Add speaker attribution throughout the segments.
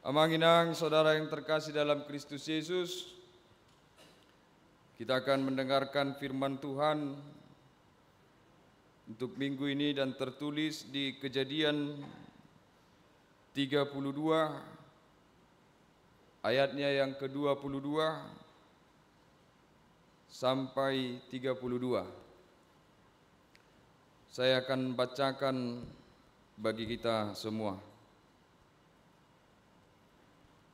Speaker 1: Amanginang saudara yang terkasih dalam Kristus Yesus, kita akan mendengarkan firman Tuhan untuk minggu ini dan tertulis di Kejadian 32 ayatnya yang ke-22 sampai 32. Saya akan bacakan bagi kita semua.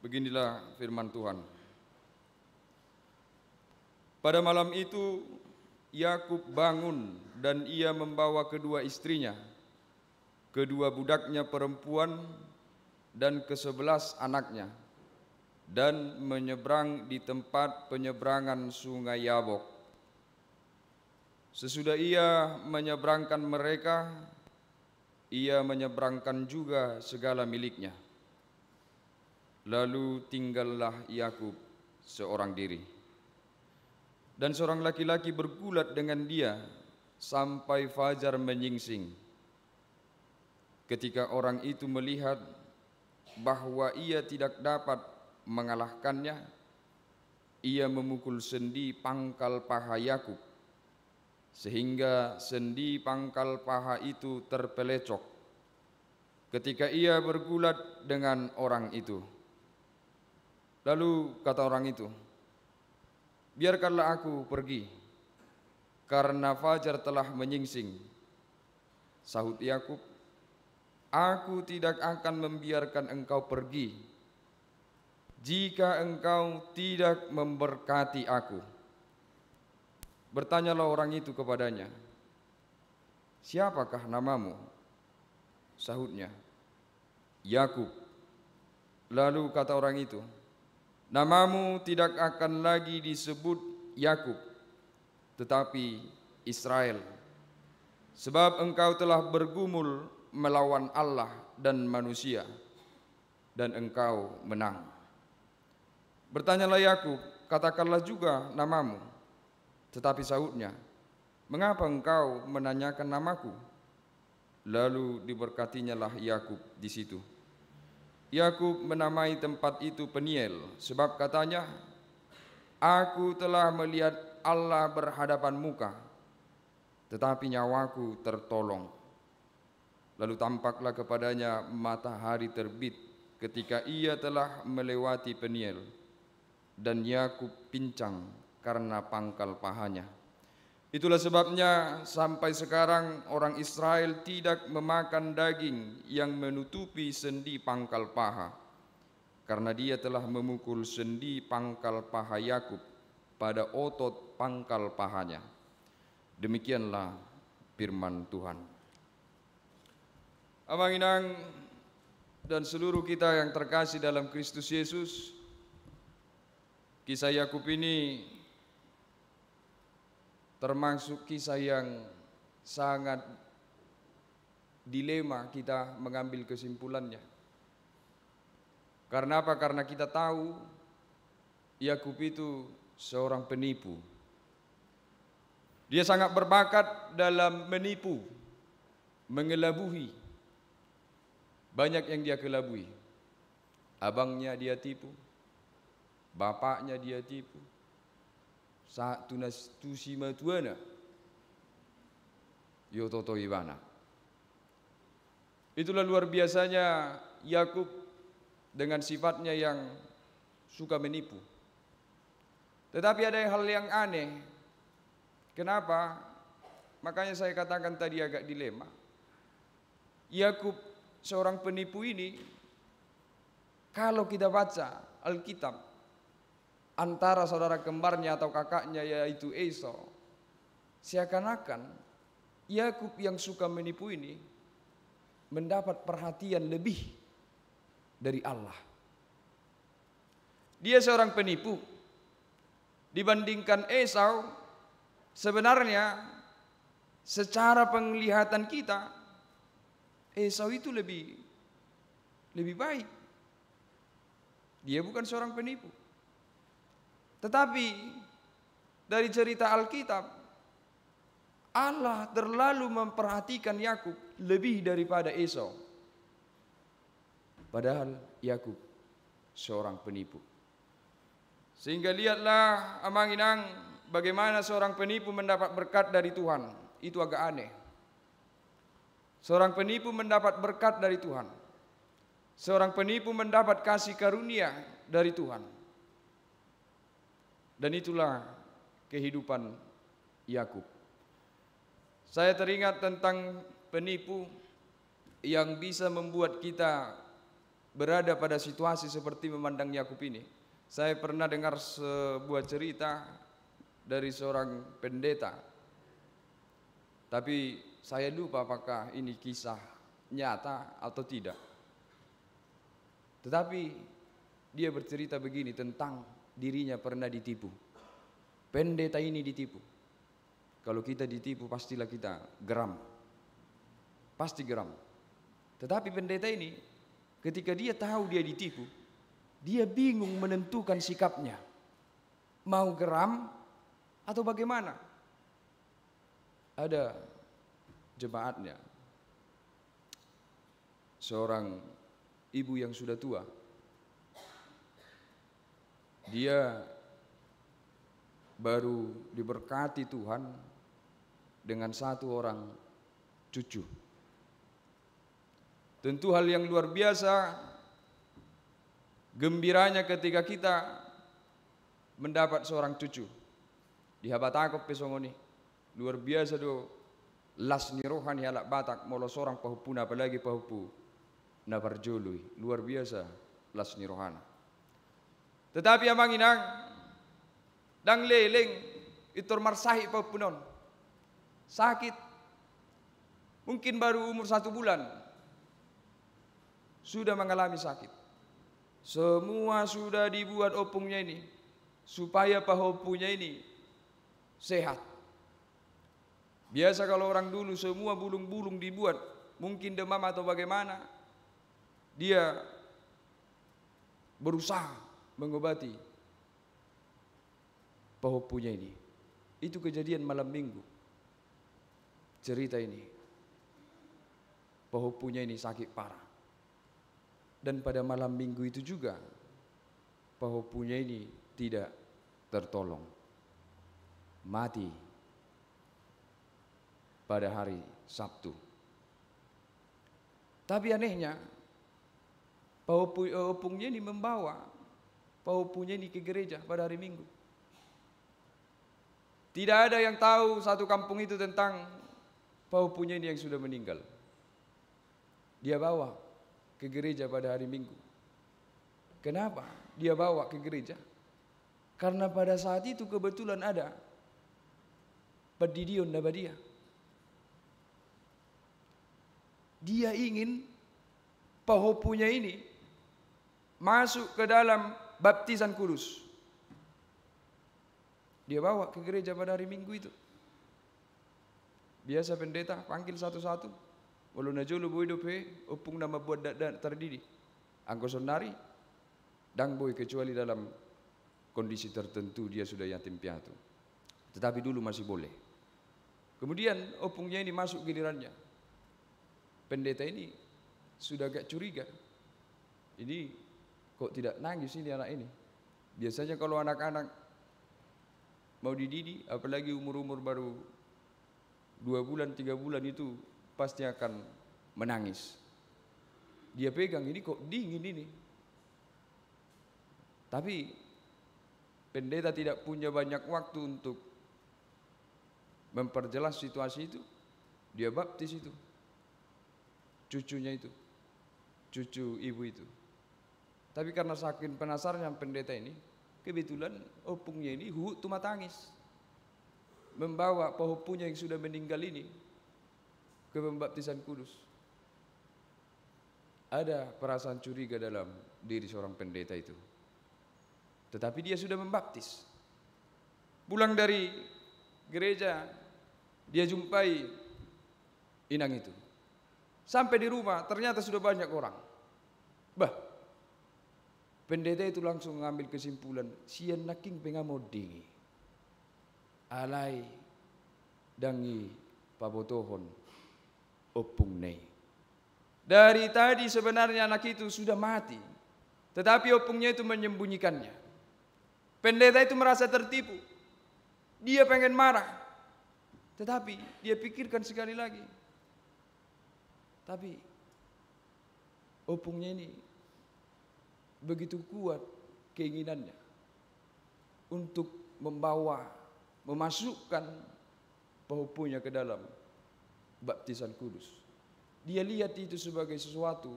Speaker 1: Beginilah firman Tuhan. Pada malam itu Yakub bangun dan ia membawa kedua istrinya, kedua budaknya perempuan dan ke-11 anaknya, dan menyeberang di tempat penyeberangan sungai Yabok. Sesudah ia menyeberangkan mereka, ia menyeberangkan juga segala miliknya. Lalu tinggallah Yakub seorang diri. Dan seorang laki-laki bergulat dengan dia sampai fajar menyingsing. Ketika orang itu melihat bahwa ia tidak dapat mengalahkannya, ia memukul sendi pangkal paha Yakub, sehingga sendi pangkal paha itu terpelecok ketika ia bergulat dengan orang itu. Lalu kata orang itu, "Biarkanlah aku pergi, karena fajar telah menyingsing." Sahut Yakub, "Aku tidak akan membiarkan engkau pergi, jika engkau tidak memberkati aku." Bertanyalah orang itu kepadanya, "Siapakah namamu?" Sahutnya, "Yakub." Lalu kata orang itu, "Namamu tidak akan lagi disebut Yakub, tetapi Israel, sebab engkau telah bergumul melawan Allah dan manusia, dan engkau menang." Bertanyalah Yakub, "Katakanlah juga namamu." Tetapi sahutnya, "Mengapa engkau menanyakan namaku?" Lalu diberkatinyalah Yakub di situ. Yakub menamai tempat itu Peniel, sebab katanya, "Aku telah melihat Allah berhadapan muka, tetapi nyawaku tertolong." Lalu tampaklah kepadanya matahari terbit ketika ia telah melewati Peniel, dan Yakub pincang karena pangkal pahanya. Itulah sebabnya sampai sekarang orang Israel tidak memakan daging yang menutupi sendi pangkal paha, karena dia telah memukul sendi pangkal paha Yakub pada otot pangkal pahanya. Demikianlah firman Tuhan. Amanginang dan seluruh kita yang terkasih dalam Kristus Yesus, kisah Yakub ini termasuk kisah yang sangat dilema kita mengambil kesimpulannya. Karena apa? Karena kita tahu Yakub itu seorang penipu. Dia sangat berbakat dalam menipu, mengelabui. Banyak yang dia kelabui. Abangnya dia tipu, bapaknya dia tipu, saat tunas tusima tuana yo toto ibana. Itulah luar biasanya Yakub dengan sifatnya yang suka menipu. Tetapi ada hal yang aneh. Kenapa? Makanya saya katakan tadi agak dilema. Yakub seorang penipu ini, kalau kita baca Alkitab, antara saudara kembarnya atau kakaknya yaitu Esau, seakan-akan Yakub yang suka menipu ini mendapat perhatian lebih dari Allah. Dia seorang penipu dibandingkan Esau. Sebenarnya secara penglihatan kita, Esau itu lebih baik. Dia bukan seorang penipu. Tetapi dari cerita Alkitab, Allah terlalu memperhatikan Yakub lebih daripada Esau. Padahal Yakub seorang penipu. Sehingga lihatlah amang inang bagaimana seorang penipu mendapat berkat dari Tuhan. Itu agak aneh. Seorang penipu mendapat berkat dari Tuhan. Seorang penipu mendapat kasih karunia dari Tuhan. Dan itulah kehidupan Yakub. Saya teringat tentang penipu yang bisa membuat kita berada pada situasi seperti memandang Yakub ini. Saya pernah dengar sebuah cerita dari seorang pendeta. Tapi saya lupa apakah ini kisah nyata atau tidak. Tetapi dia bercerita begini tentang dirinya pernah ditipu. Pendeta ini ditipu. Kalau kita ditipu pastilah kita geram. Pasti geram. Tetapi pendeta ini ketika dia tahu dia ditipu, dia bingung menentukan sikapnya. Mau geram atau bagaimana? Ada jemaatnya, seorang ibu yang sudah tua. Dia baru diberkati Tuhan dengan satu orang cucu. Tentu hal yang luar biasa gembiranya ketika kita mendapat seorang cucu. Di Habatakop pesongoni. Luar biasa do las ni rohani alak Batak molo seorang pahupuna apalagi pahupu na parjului. Luar biasa las ni rohana. Tetapi amang inang dang leleng itor marsahi pahupunon. Sakit. Mungkin baru umur 1 bulan. Sudah mengalami sakit. Semua sudah dibuat opungnya ini supaya pahopunya ini sehat. Biasa kalau orang dulu semua bulung-bulung dibuat, mungkin demam atau bagaimana, dia berusaha mengobati pahopunya ini. Itu kejadian malam minggu. Cerita ini, pahopunya ini sakit parah. Dan pada malam minggu itu juga pahopunya ini tidak tertolong, mati pada hari Sabtu. Tapi anehnya pahopunya ini membawa pahopunya ini ke gereja pada hari Minggu. Tidak ada yang tahu satu kampung itu tentang pahopunya ini yang sudah meninggal. Dia bawa ke gereja pada hari Minggu. Kenapa dia bawa ke gereja? Karena pada saat itu kebetulan ada Padidion Nabadia. Dia ingin pahopunya ini masuk ke dalam baptisan kudus. Dia bawa ke gereja pada hari Minggu itu. Biasa pendeta panggil satu-satu. Walau najolo boy dope opung nama buat terdiri. Angkoson nari dang boy kecuali dalam kondisi tertentu dia sudah yatim piatu. Tetapi dulu masih boleh. Kemudian opungnya ini masuk gilirannya. Pendeta ini sudah agak curiga. Ini kok tidak nangis ini anak ini. Biasanya kalau anak-anak mau dididik, apalagi umur-umur baru 2 bulan, 3 bulan itu pasti akan menangis. Dia pegang ini kok dingin ini. Tapi pendeta tidak punya banyak waktu untuk memperjelas situasi itu. Dia baptis itu. Cucunya itu, cucu ibu itu. Tapi karena saking penasarannya pendeta ini, kebetulan opungnya ini huhut tumat tangis, membawa pahopunya yang sudah meninggal ini ke pembaptisan kudus. Ada perasaan curiga dalam diri seorang pendeta itu. Tetapi dia sudah membaptis. Pulang dari gereja, dia jumpai inang itu. Sampai di rumah ternyata sudah banyak orang. Bah, pendeta itu langsung mengambil kesimpulan, sian naking pengamodi alai dangi pabotohon opung nei. Dari tadi sebenarnya anak itu sudah mati. Tetapi opungnya itu menyembunyikannya. Pendeta itu merasa tertipu. Dia pengen marah. Tetapi dia pikirkan sekali lagi. Tapi opungnya ini begitu kuat keinginannya untuk memasukkan pehoponya ke dalam baptisan kudus. Dia lihat itu sebagai sesuatu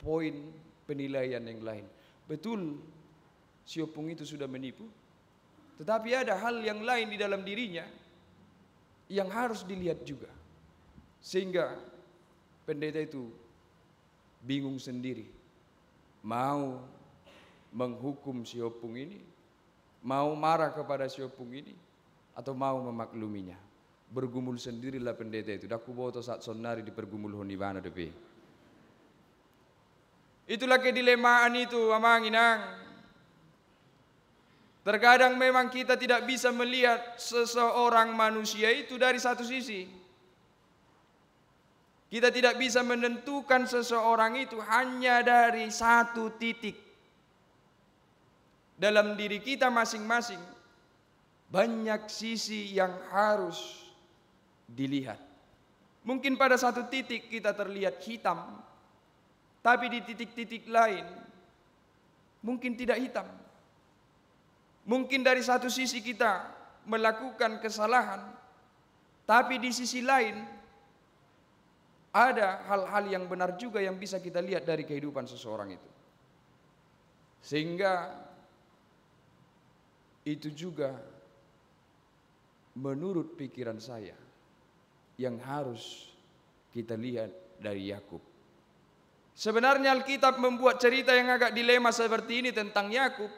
Speaker 1: poin penilaian yang lain. Betul, si opung itu sudah menipu, tetapi ada hal yang lain di dalam dirinya yang harus dilihat juga. Sehingga pendeta itu bingung sendiri, mau menghukum si opung ini, mau marah kepada si opung ini, atau mau memakluminya. Bergumul sendirilah pendeta itu. Daku boto saat sonari dipergumul honibana depe. Itulah kedilemaan itu, Amang Inang. Terkadang memang kita tidak bisa melihat seseorang manusia itu dari satu sisi. Kita tidak bisa menentukan seseorang itu hanya dari satu titik. Dalam diri kita masing-masing banyak sisi yang harus dilihat. Mungkin pada satu titik kita terlihat hitam, tapi di titik-titik lain mungkin tidak hitam. Mungkin dari satu sisi kita melakukan kesalahan, tapi di sisi lain ada hal-hal yang benar juga yang bisa kita lihat dari kehidupan seseorang itu. Sehingga itu juga menurut pikiran saya yang harus kita lihat dari Yakub. Sebenarnya Alkitab membuat cerita yang agak dilema seperti ini tentang Yakub,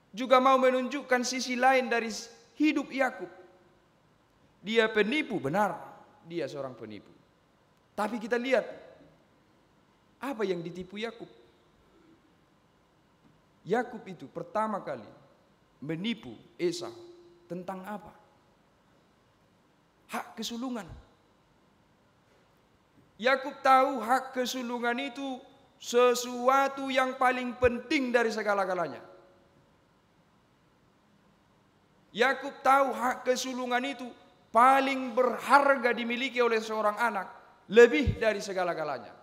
Speaker 1: juga mau menunjukkan sisi lain dari hidup Yakub. Dia penipu, benar, dia seorang penipu. Tapi kita lihat apa yang ditipu Yakub. Yakub itu pertama kali menipu Esau tentang apa? Hak kesulungan. Yakub tahu hak kesulungan itu sesuatu yang paling penting dari segala-galanya. Yakub tahu hak kesulungan itu paling berharga dimiliki oleh seorang anak, lebih dari segala-galanya,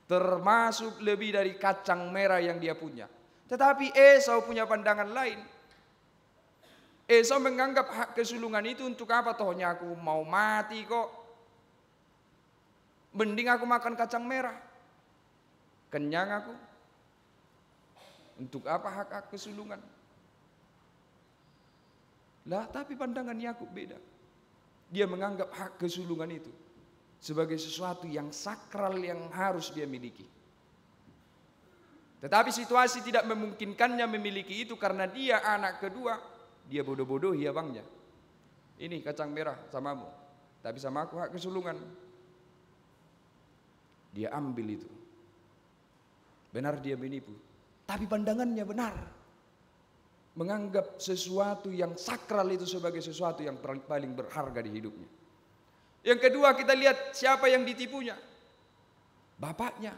Speaker 1: termasuk lebih dari kacang merah yang dia punya. Tetapi Esau punya pandangan lain. Esau menganggap hak kesulungan itu untuk apa? Tohnya aku mau mati kok, mending aku makan kacang merah, kenyang aku. Untuk apa hak kesulungan? Lah, tapi pandangan Yakub beda. Dia menganggap hak kesulungan itu sebagai sesuatu yang sakral yang harus dia miliki. Tetapi situasi tidak memungkinkannya memiliki itu karena dia anak kedua. Dia bodoh-bodohi abangnya. Ini kacang merah samamu, tapi sama aku hak kesulungan. Dia ambil itu. Benar dia menipu, tapi pandangannya benar. Menganggap sesuatu yang sakral itu sebagai sesuatu yang paling berharga di hidupnya. Yang kedua, kita lihat siapa yang ditipunya. Bapaknya.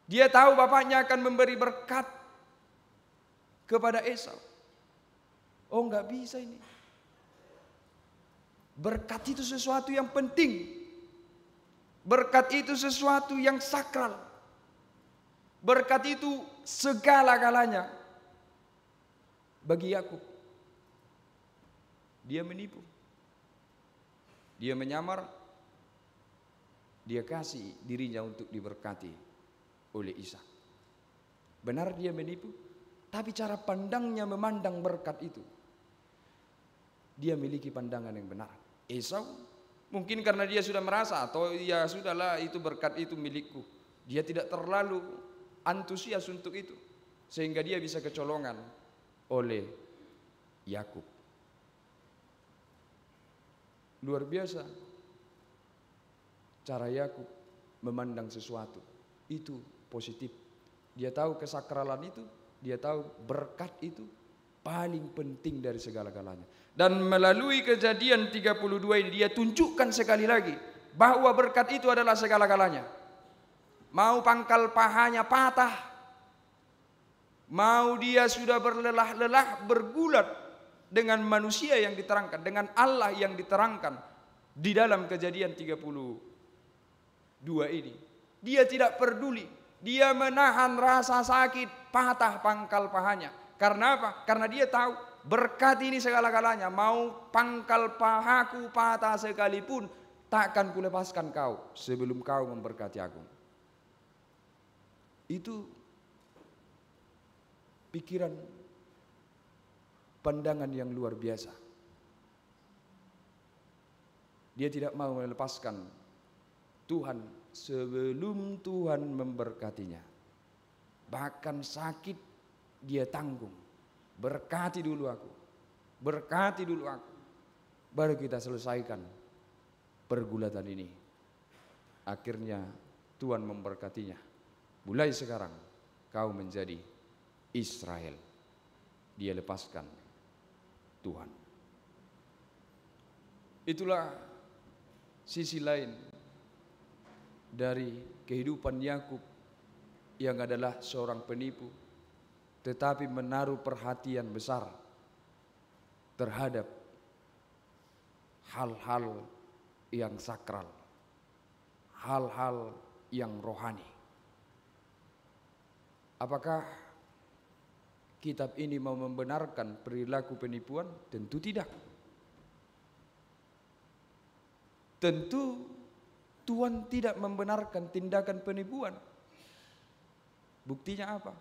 Speaker 1: Dia tahu bapaknya akan memberi berkat kepada Esau. Oh, enggak bisa ini. Berkat itu sesuatu yang penting. Berkat itu sesuatu yang sakral. Berkat itu segala-galanya bagi Yakub. Dia menipu. Dia menyamar. Dia kasih dirinya untuk diberkati oleh Ishak. Benar dia menipu, tapi cara pandangnya memandang berkat itu, dia miliki pandangan yang benar. Esau mungkin karena dia sudah merasa atau ya sudahlah itu berkat itu milikku, dia tidak terlalu antusias untuk itu, sehingga dia bisa kecolongan oleh Yakub. Luar biasa cara Yakub memandang sesuatu itu positif. Dia tahu kesakralan itu, dia tahu berkat itu paling penting dari segala-galanya. Dan melalui kejadian 32 ini dia tunjukkan sekali lagi bahwa berkat itu adalah segala-galanya. mau pangkal pahanya patah, mau dia sudah berlelah-lelah bergulat dengan manusia yang diterangkan, dengan Allah yang diterangkan di dalam Kejadian 32 ini. Dia tidak peduli, dia menahan rasa sakit patah pangkal pahanya. Karena apa? Karena dia tahu berkat ini segala-galanya. Mau pangkal pahaku patah sekalipun, takkan kulepaskan kau sebelum kau memberkati aku. Itu pikiran, pandangan yang luar biasa. Dia tidak mau melepaskan Tuhan sebelum Tuhan memberkatinya. Bahkan sakit dia tanggung. Berkati dulu aku, berkati dulu aku, baru kita selesaikan pergulatan ini. Akhirnya Tuhan memberkatinya. Mulai sekarang kau menjadi Israel. Dia lepaskan Tuhan. Itulah sisi lain dari kehidupan Yakub yang adalah seorang penipu, tetapi menaruh perhatian besar terhadap hal-hal yang sakral, hal-hal yang rohani. Apakah kitab ini mau membenarkan perilaku penipuan? Tentu tidak. Tentu Tuhan tidak membenarkan tindakan penipuan. Buktinya apa?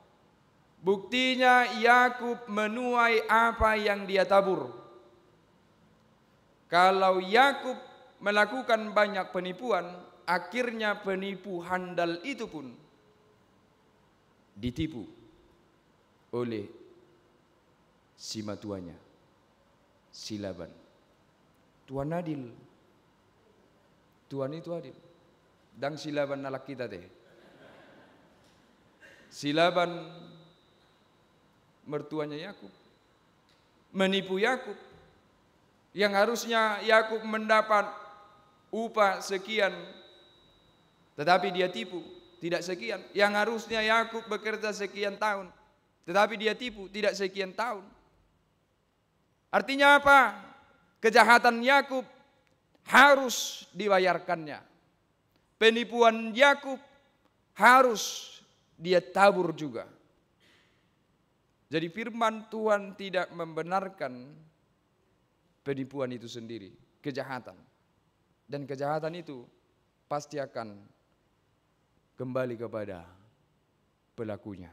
Speaker 1: Buktinya Yakub menuai apa yang dia tabur. Kalau Yakub melakukan banyak penipuan, akhirnya penipu handal itu pun ditipu oleh si matuanya, si Laban. Tuhan adil. Tuhan itu adil. Dan si Laban nalak kita teh. Si Laban mertuanya Yakub menipu Yakub, yang harusnya Yakub mendapat upah sekian, tetapi dia tipu tidak sekian. Yang harusnya Yakub bekerja sekian tahun, tetapi dia tipu tidak sekian tahun. Artinya apa? Kejahatan Yakub harus dibayarkannya. Penipuan Yakub harus dia tabur juga. Jadi firman Tuhan tidak membenarkan penipuan itu sendiri, kejahatan. Dan kejahatan itu pasti akan kembali kepada pelakunya.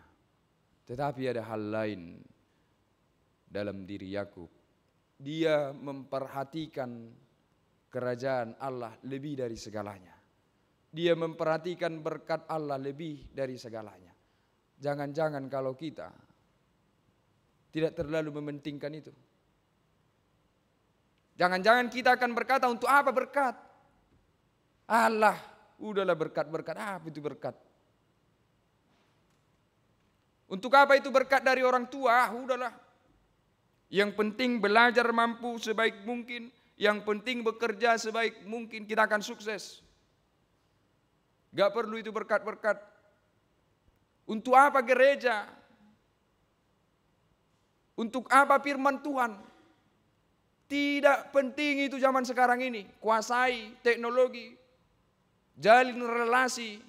Speaker 1: Tetapi ada hal lain dalam diri Yakub. Dia memperhatikan kerajaan Allah lebih dari segalanya. Dia memperhatikan berkat Allah lebih dari segalanya. Jangan-jangan kalau kita tidak terlalu mementingkan itu. Jangan-jangan kita akan berkata, untuk apa berkat? Allah, udahlah berkat-berkat, apa itu berkat? Untuk apa itu berkat dari orang tua? Udahlah. Yang penting belajar mampu sebaik mungkin, yang penting bekerja sebaik mungkin, kita akan sukses. Gak perlu itu berkat-berkat. Untuk apa gereja? Untuk apa firman Tuhan? Tidak penting itu zaman sekarang ini. Kuasai teknologi, jalin relasi,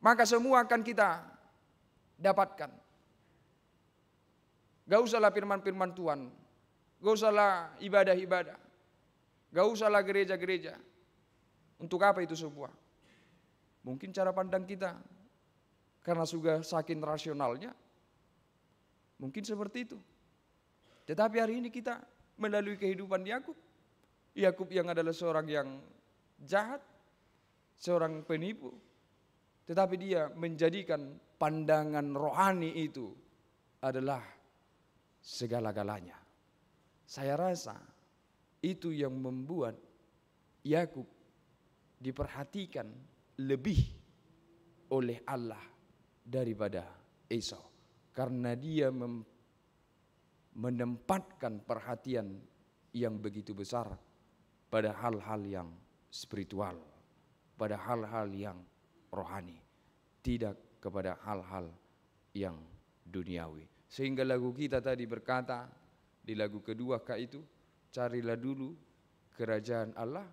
Speaker 1: maka semua akan kita dapatkan. Gak usahlah firman-firman Tuhan, gak usahlah ibadah-ibadah, gak usahlah gereja-gereja. Untuk apa itu semua? Mungkin cara pandang kita, karena sudah saking rasionalnya, mungkin seperti itu. Tetapi hari ini kita melalui kehidupan Yakub, Yakub yang adalah seorang yang jahat, seorang penipu, tetapi dia menjadikan pandangan rohani itu adalah segala-galanya. Saya rasa itu yang membuat Yakub diperhatikan lebih oleh Allah daripada Esau, karena dia menempatkan perhatian yang begitu besar pada hal-hal yang spiritual, pada hal-hal yang rohani, tidak kepada hal-hal yang duniawi. Sehingga lagu kita tadi berkata di lagu kedua itu, carilah dulu kerajaan Allah,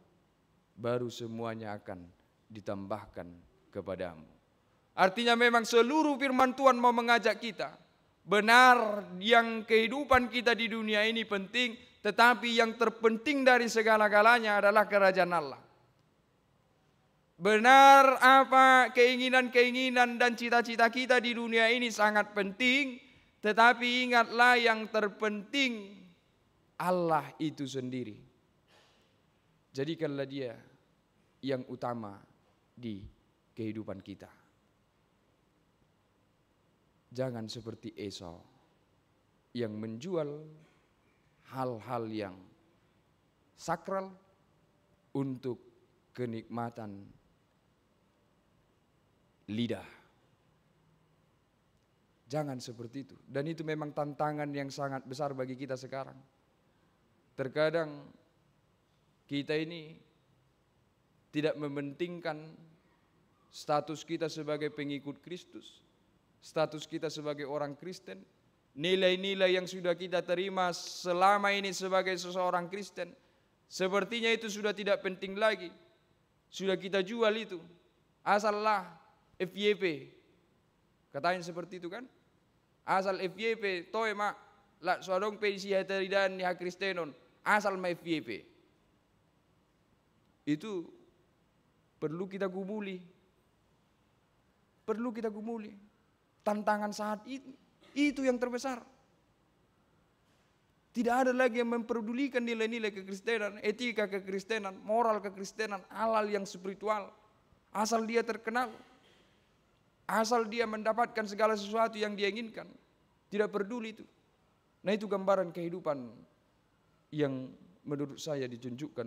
Speaker 1: baru semuanya akan ditambahkan kepadamu. Artinya memang seluruh firman Tuhan mau mengajak kita. Benar yang kehidupan kita di dunia ini penting, tetapi yang terpenting dari segala-galanya adalah kerajaan Allah. Benar apa keinginan-keinginan dan cita-cita kita di dunia ini sangat penting, tetapi ingatlah yang terpenting Allah itu sendiri. Jadikanlah Dia yang utama di kehidupan kita. Jangan seperti Esau yang menjual hal-hal yang sakral untuk kenikmatan lidah. Jangan seperti itu. Dan itu memang tantangan yang sangat besar bagi kita sekarang. Terkadang kita ini tidak mementingkan status kita sebagai pengikut Kristus, status kita sebagai orang Kristen, nilai-nilai yang sudah kita terima selama ini sebagai seseorang Kristen, sepertinya itu sudah tidak penting lagi. Sudah kita jual itu. Asallah FYP. Katanya seperti itu kan? Asal FYP, toe mak la suadong pe sihataridan ni Kristenon, asal ma FYP. Itu perlu kita gumuli. Perlu kita gumuli. Tantangan saat itu yang terbesar. Tidak ada lagi yang memperdulikan nilai-nilai kekristenan, etika kekristenan, moral kekristenan, halal yang spiritual. Asal dia terkenal, asal dia mendapatkan segala sesuatu yang dia inginkan. Tidak peduli itu. Nah, itu gambaran kehidupan yang menurut saya ditunjukkan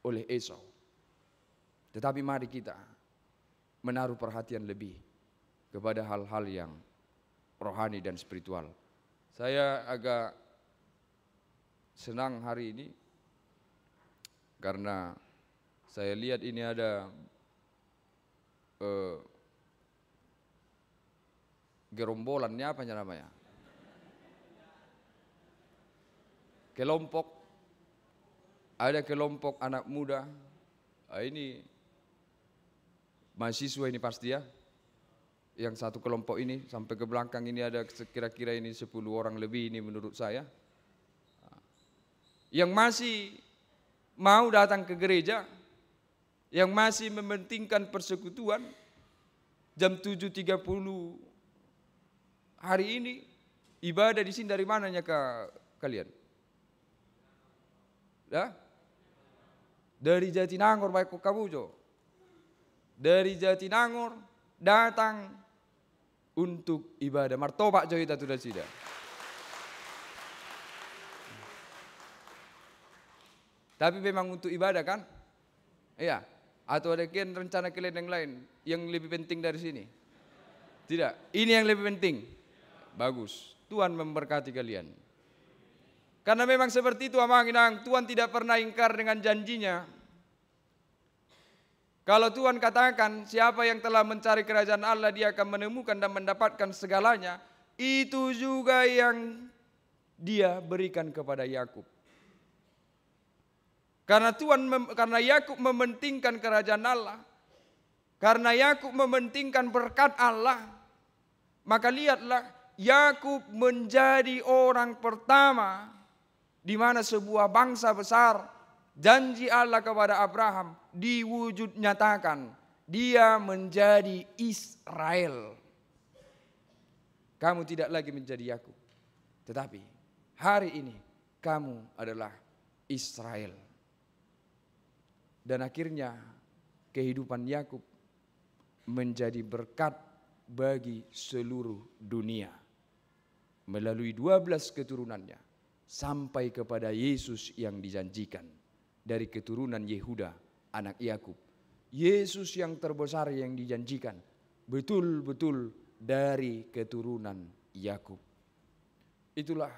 Speaker 1: oleh Esau. Tetapi mari kita menaruh perhatian lebih kepada hal-hal yang rohani dan spiritual. Saya agak senang hari ini karena saya lihat ini ada gerombolannya apa namanya? Kelompok, ada kelompok anak muda, ini mahasiswa ini pasti ya. Yang satu kelompok ini sampai ke belakang ini ada kira-kira ini 10 orang lebih ini menurut saya. Yang masih mau datang ke gereja, yang masih mementingkan persekutuan, jam 7.30 hari ini ibadah di sini dari mananya kalian? Ya? Dari Jatinangor baik kamu Jo. Dari Jatinangor datang untuk ibadah. Martoba Jo itu sudah sida. Tapi memang untuk ibadah kan? Iya. Atau ada kian rencana kalian yang lain yang lebih penting dari sini? Tidak. Ini yang lebih penting. Bagus. Tuhan memberkati kalian. Karena memang seperti itu amanginang. Tuhan tidak pernah ingkar dengan janjinya. Kalau Tuhan katakan siapa yang telah mencari kerajaan Allah dia akan menemukan dan mendapatkan segalanya. Itu juga yang dia berikan kepada Yakub. Karena Yakub mementingkan kerajaan Allah. Karena Yakub mementingkan berkat Allah. Maka lihatlah Yakub menjadi orang pertama di mana sebuah bangsa besar janji Allah kepada Abraham diwujud nyatakan. Dia menjadi Israel. Kamu tidak lagi menjadi Yakub, tetapi hari ini kamu adalah Israel. Dan akhirnya kehidupan Yakub menjadi berkat bagi seluruh dunia melalui 12 keturunannya sampai kepada Yesus yang dijanjikan dari keturunan Yehuda anak Yakub. Yesus yang terbesar yang dijanjikan betul-betul dari keturunan Yakub. Itulah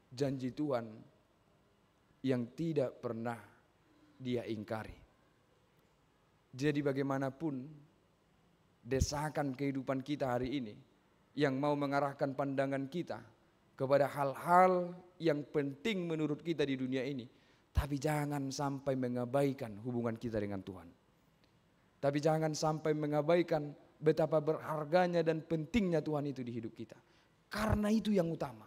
Speaker 1: janji Tuhan yang tidak pernah dia ingkari. Jadi bagaimanapun desakan kehidupan kita hari ini yang mau mengarahkan pandangan kita kepada hal-hal yang penting menurut kita di dunia ini. Tapi jangan sampai mengabaikan hubungan kita dengan Tuhan. Tapi jangan sampai mengabaikan betapa berharganya dan pentingnya Tuhan itu di hidup kita. Karena itu yang utama.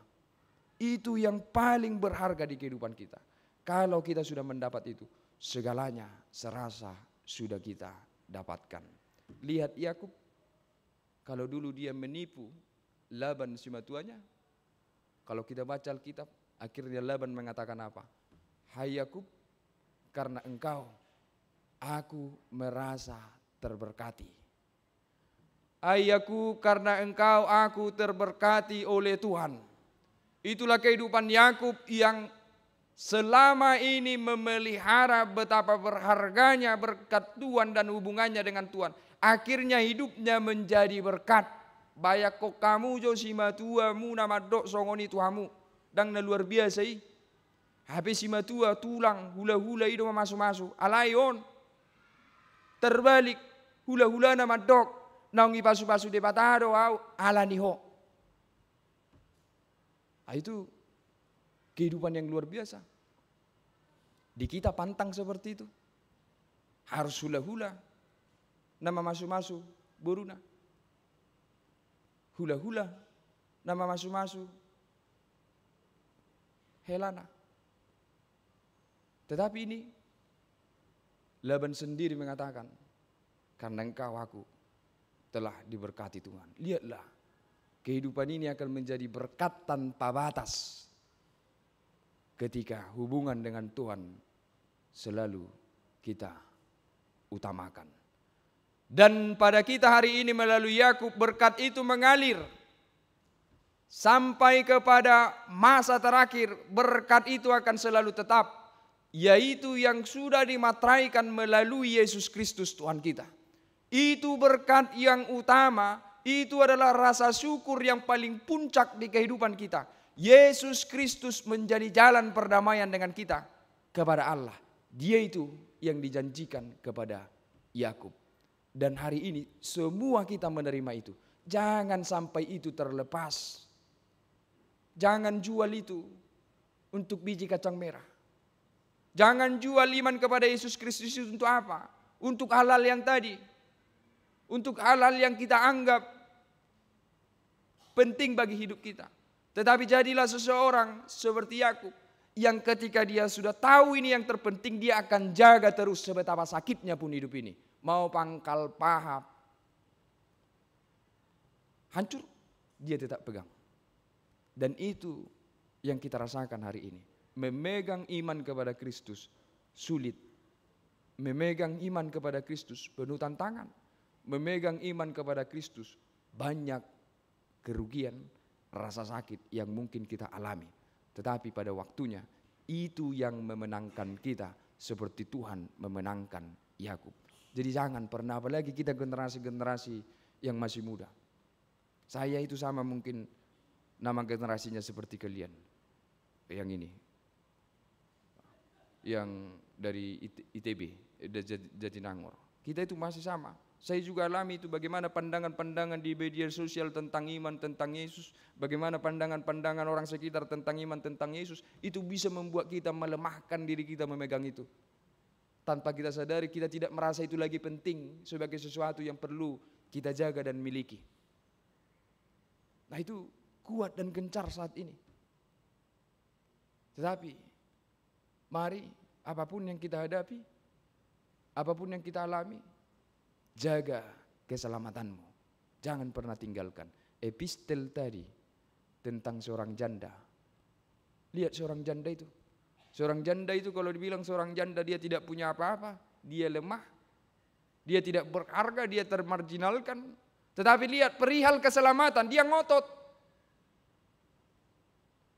Speaker 1: Itu yang paling berharga di kehidupan kita. Kalau kita sudah mendapat itu, segalanya serasa sudah kita dapatkan. Lihat Yakub, kalau dulu dia menipu Laban si matuanya, kalau kita baca Alkitab, akhirnya Laban mengatakan apa? Hai Yakub, karena engkau, aku merasa terberkati. Hai Yakub, karena engkau, aku terberkati oleh Tuhan. Itulah kehidupan Yakub yang selama ini memelihara betapa berharganya berkat Tuhan dan hubungannya dengan Tuhan. Akhirnya hidupnya menjadi berkat. Bayak kok kamu jo si matua mu nama dok songoni tuamu. Dan luar biasa i. Habis si matua tulang hula-hula itu masuk-masuk. Alayon. Terbalik hula-hula nama dok. Naungi pasu-pasu de batado au alaniho. Itu kehidupan yang luar biasa. Di kita pantang seperti itu. Harus hula-hula. Nama masuk-masuk buruna. Hula-hula. Nama masuk-masuk helana. Tetapi ini Laban sendiri mengatakan, karena engkau aku telah diberkati Tuhan. Lihatlah, kehidupan ini akan menjadi berkat tanpa batas ketika hubungan dengan Tuhan selalu kita utamakan. Dan pada kita hari ini melalui Yakub berkat itu mengalir sampai kepada masa terakhir. Berkat itu akan selalu tetap, yaitu yang sudah dimateraikan melalui Yesus Kristus Tuhan kita. Itu berkat yang utama, itu adalah rasa syukur yang paling puncak di kehidupan kita. Yesus Kristus menjadi jalan perdamaian dengan kita kepada Allah. Dia itu yang dijanjikan kepada Yakub. Dan hari ini semua kita menerima itu. Jangan sampai itu terlepas. Jangan jual itu untuk biji kacang merah. Jangan jual iman kepada Yesus Kristus itu untuk apa? Untuk hal-hal yang tadi. Untuk hal-hal yang kita anggap penting bagi hidup kita. Tetapi jadilah seseorang seperti Yakub yang ketika dia sudah tahu ini yang terpenting, dia akan jaga terus sebetapa sakitnya pun hidup ini. Mau pangkal paha hancur, dia tetap pegang. Dan itu yang kita rasakan hari ini. Memegang iman kepada Kristus sulit. Memegang iman kepada Kristus penuh tantangan. Memegang iman kepada Kristus banyak kerugian, rasa sakit yang mungkin kita alami. Tetapi pada waktunya itu yang memenangkan kita seperti Tuhan memenangkan Yakub. Jadi jangan pernah, apalagi kita generasi-generasi yang masih muda. Saya itu sama mungkin nama generasinya seperti kalian. Yang ini. Yang dari ITB, Jatinangor. Kita itu masih sama. Saya juga alami itu bagaimana pandangan-pandangan di media sosial tentang iman, tentang Yesus. Bagaimana pandangan-pandangan orang sekitar tentang iman, tentang Yesus. Itu bisa membuat kita melemahkan diri kita memegang itu. Tanpa kita sadari kita tidak merasa itu lagi penting sebagai sesuatu yang perlu kita jaga dan miliki. Nah itu kuat dan gencar saat ini. Tetapi mari apapun yang kita hadapi, apapun yang kita alami, jaga keselamatanmu. Jangan pernah tinggalkan. Epistel tadi tentang seorang janda. Lihat seorang janda itu. Seorang janda itu kalau dibilang seorang janda dia tidak punya apa-apa. Dia lemah. Dia tidak berharga, dia termarginalkan. Tetapi lihat perihal keselamatan, dia ngotot.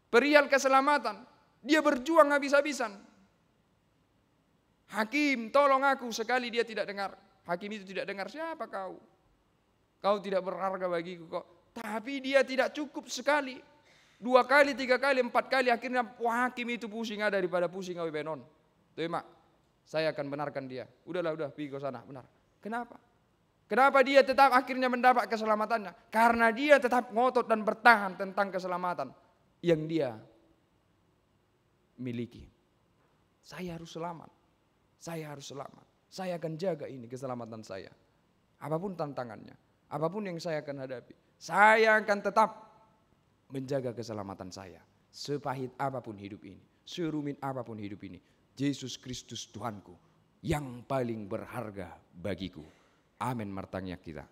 Speaker 1: Perihal keselamatan, dia berjuang habis-habisan. Hakim, tolong aku, sekali dia tidak dengar. Hakim itu tidak dengar, siapa kau? Kau tidak berharga bagiku kok. Tapi dia tidak cukup sekali. 2 kali, 3 kali, 4 kali, akhirnya hakim itu pusing daripada pusing awi benon. Tuh mak, saya akan benarkan dia. Udahlah, pergi ke sana, benar. Kenapa? Kenapa dia tetap akhirnya mendapat keselamatannya? Karena dia tetap ngotot dan bertahan tentang keselamatan yang dia miliki. Saya harus selamat. Saya harus selamat. Saya akan jaga ini keselamatan saya. Apapun tantangannya, apapun yang saya akan hadapi, saya akan tetap menjaga keselamatan saya. Sepahit apapun hidup ini, serumit apapun hidup ini, Yesus Kristus Tuhanku yang paling berharga bagiku. Amin, martangnya kita.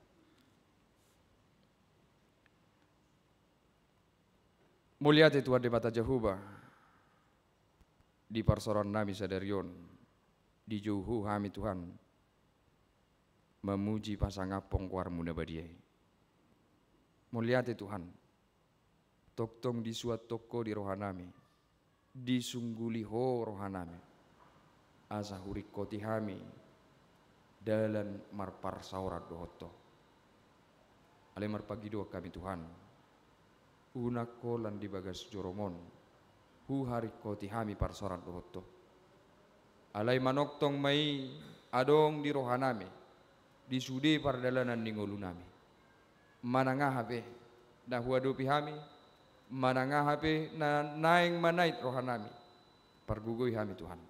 Speaker 1: Mulia Tuhan di mata Jehovah, di persoalan nami sadarion, di jauhu kami Tuhan, memuji pasangapong kuar muna badiai. Mulia Tuhan, toktong di suat toko di rohanami, disungguli ho rohanami, asa hurik koti hami, dalam marpar saurat dohoto. Ale marpagi doa kami Tuhan. Unakolan di bagas joromon. Hu hari koti hami par saurat dohoto. Alai manoktong mai adong di rohanami. Di sude par dalanan di ngolunami. Manangah hape na huadopi hami. Manangah hape na naing manait rohanami. Pargugoy hami Tuhan.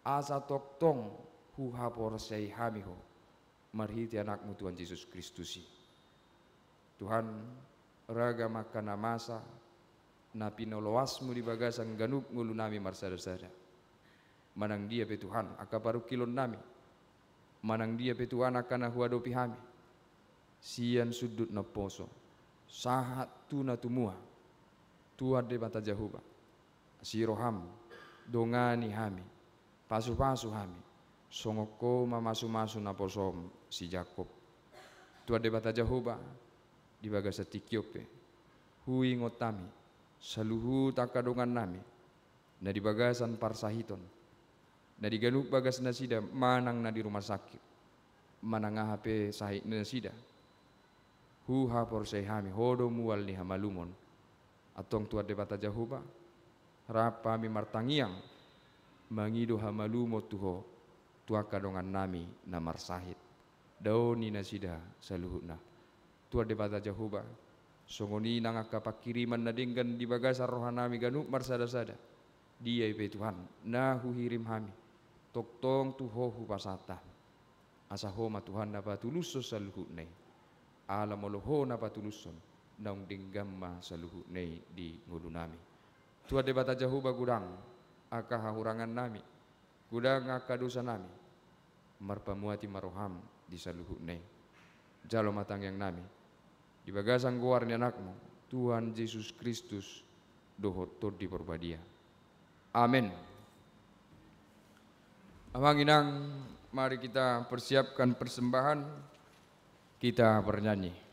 Speaker 1: Asa toktong hapor sei hamiho marhiti anakmu Tuhan Yesus Kristus. Tuhan raga makan masa na pinoloasmu di bagasan ganup ngulu nami marsada-sada. Manang dia pe Tuhan akabaru kilon nami. Manang dia pe Tuhan akan huadopi hami. Sian sudut na poso. Sahat tu na tumua. Tuhan de mata Jehovah. Siroham dongani hami. Pasu-pasu hami. Songoko mamasu-masu na posom si Jakob. Tuhan debata Jehovah di bagas Tikiope. Hui ngotami saluhu takadongan nami. Na di bagasan parsahiton. Na di ganup bagas nasida manang na di rumah sakit. Manang hape sahit nasida. Hu hapor sehami hodo mual ni hamalumon. Atong Tuhan debata Jehovah. Rapa mi martangiang. Mangido hamalumo tuho. Tuaka dongan nami namar sahid. Daoni nasida saluhuna. Tua debata Jehovah. Songoni nang akapakiriman na dinggan di bagasar rohanami ganuk marsada-sada. Dia ipe Tuhan. Nahu hirim hami. Toktong tuho hupasata. Asahoma Tuhan na patuluso saluhunay. Alamoloho na patuluson. Naung dinggama saluhunay di ngulunami. Tua debata Jehovah gudang. Akahahurangan nami. Gudang akadosa nami. Marpamuati maroham di saluhut nei. Jalo matang yang nami. Di bagasan guar ni anakmu. Tuhan Yesus Kristus. Dohotor di perbadia. Amin. Amang inang, mari kita persiapkan persembahan. Kita bernyanyi.